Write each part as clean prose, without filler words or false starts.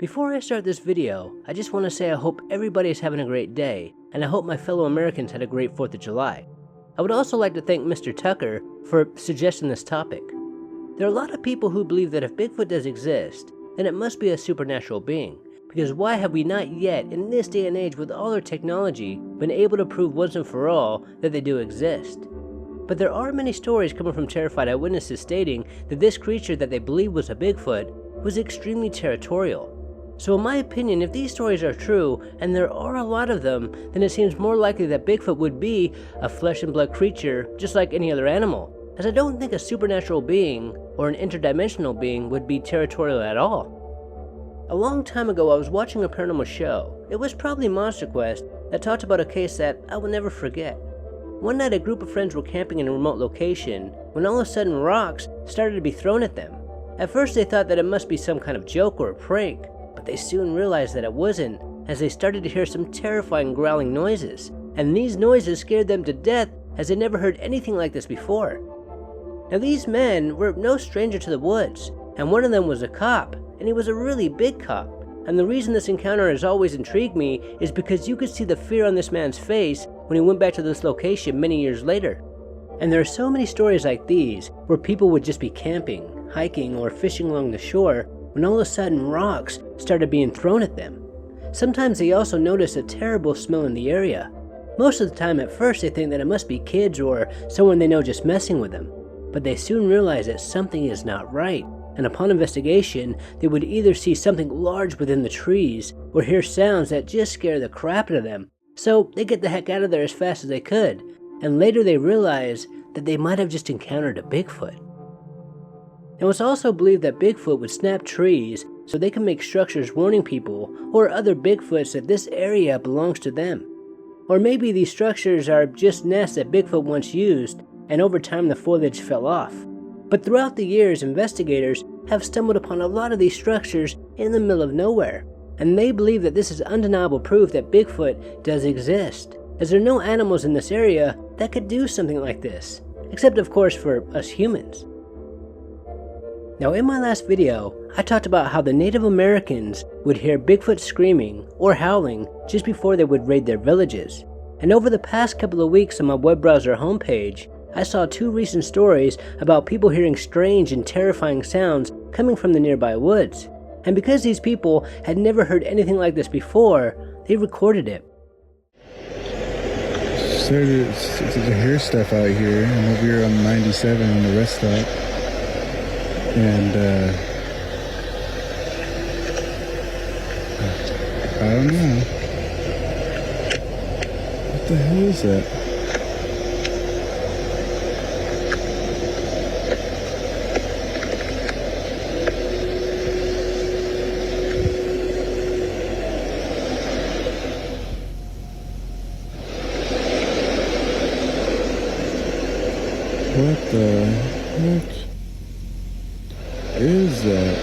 Before I start this video, I just want to say I hope everybody is having a great day, and I hope my fellow Americans had a great 4th of July. I would also like to thank Mr. Tucker for suggesting this topic. There are a lot of people who believe that if Bigfoot does exist, then it must be a supernatural being, because why have we not yet, in this day and age with all our technology, been able to prove once and for all that they do exist? But there are many stories coming from terrified eyewitnesses stating that this creature that they believe was a Bigfoot was extremely territorial. So in my opinion, if these stories are true, and there are a lot of them, then it seems more likely that Bigfoot would be a flesh and blood creature just like any other animal, as I don't think a supernatural being or an interdimensional being would be territorial at all. A long time ago I was watching a paranormal show. It was probably Monster Quest that talked about a case that I will never forget. One night a group of friends were camping in a remote location when all of a sudden rocks started to be thrown at them. At first they thought that it must be some kind of joke or a prank, but they soon realized that it wasn't, as they started to hear some terrifying growling noises, and these noises scared them to death as they never heard anything like this before. Now these men were no stranger to the woods, and one of them was a cop, and he was a really big cop. And the reason this encounter has always intrigued me is because you could see the fear on this man's face when he went back to this location many years later. And there are so many stories like these where people would just be camping, hiking, or fishing along the shore when all of a sudden rocks started being thrown at them. Sometimes they also notice a terrible smell in the area. Most of the time at first they think that it must be kids or someone they know just messing with them, but they soon realize that something is not right, and upon investigation they would either see something large within the trees or hear sounds that just scare the crap out of them, so they get the heck out of there as fast as they could, and later they realize that they might have just encountered a Bigfoot. Now it's also believed that Bigfoot would snap trees so they can make structures warning people or other Bigfoots that this area belongs to them. Or maybe these structures are just nests that Bigfoot once used and over time the foliage fell off. But throughout the years, investigators have stumbled upon a lot of these structures in the middle of nowhere, and they believe that this is undeniable proof that Bigfoot does exist, as there are no animals in this area that could do something like this, except of course for us humans. Now in my last video, I talked about how the Native Americans would hear Bigfoot screaming or howling just before they would raid their villages. And over the past couple of weeks on my web browser homepage, I saw 2 recent stories about people hearing strange and terrifying sounds coming from the nearby woods. And because these people had never heard anything like this before, they recorded it. Started to hear stuff out here. I'm over here on 97 in the rest stop. And I don't know. What the hell is that? What the heck is that?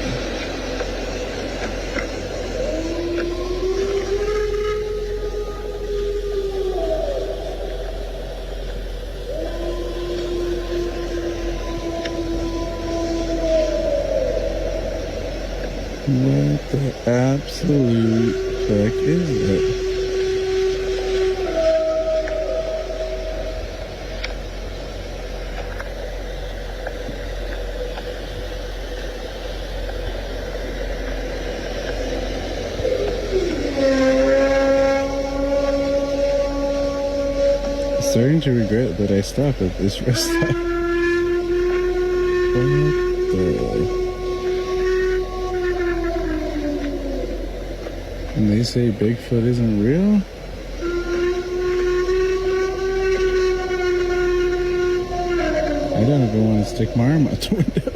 What the absolute heck is that? Starting to regret that I stopped at this rest stop. What the? And they say Bigfoot isn't real? I don't even want to stick my arm out the window.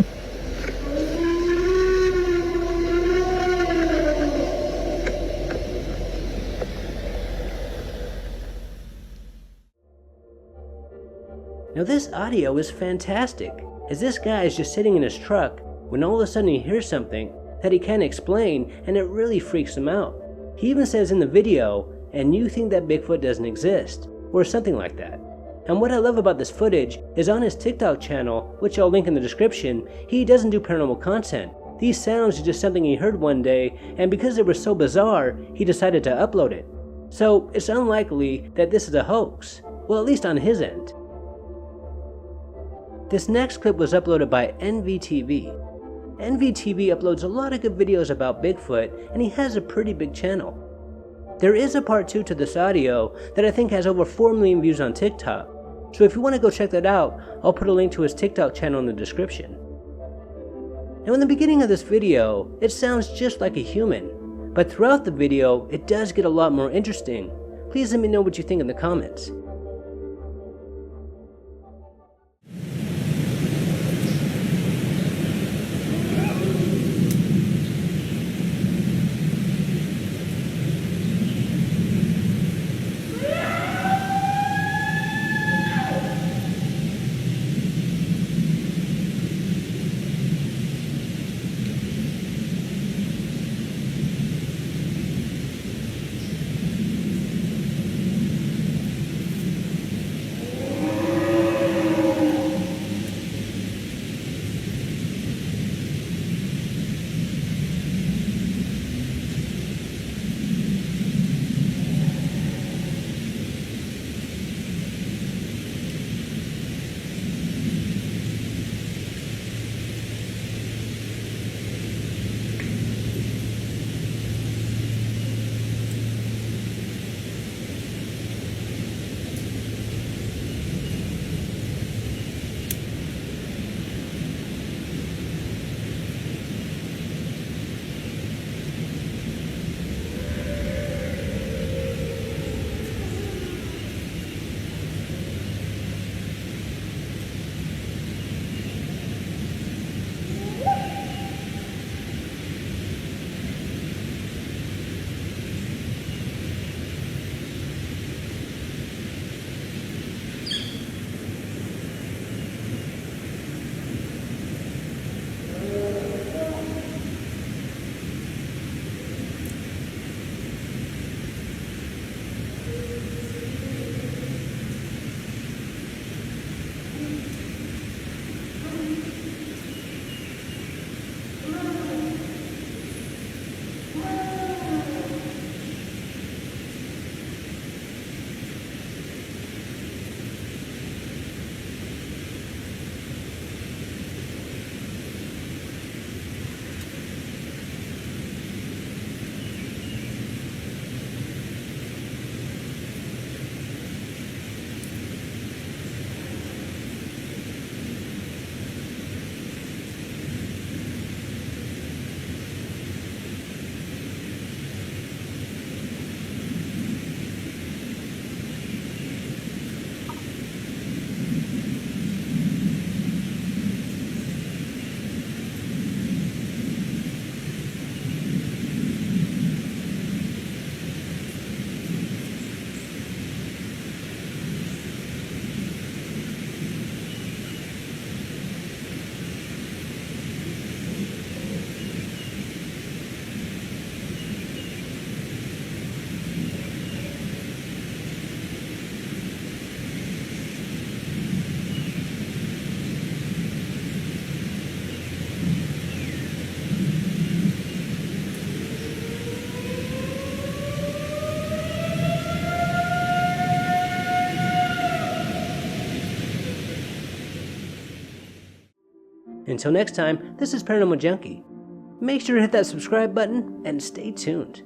Now this audio is fantastic, as this guy is just sitting in his truck when all of a sudden he hears something that he can't explain, and it really freaks him out. He even says in the video, "And you think that Bigfoot doesn't exist," or something like that. And what I love about this footage is on his TikTok channel, which I'll link in the description, he doesn't do paranormal content. These sounds are just something he heard one day, and because they were so bizarre, he decided to upload it. So it's unlikely that this is a hoax, well, at least on his end. This next clip was uploaded by NVTV. NVTV uploads a lot of good videos about Bigfoot, and he has a pretty big channel. There is a part 2 to this audio that I think has over 4 million views on TikTok, so if you want to go check that out, I'll put a link to his TikTok channel in the description. Now in the beginning of this video, it sounds just like a human, but throughout the video, it does get a lot more interesting. Please let me know what you think in the comments. Until next time, this is Paranormal Junkie. Make sure to hit that subscribe button and stay tuned.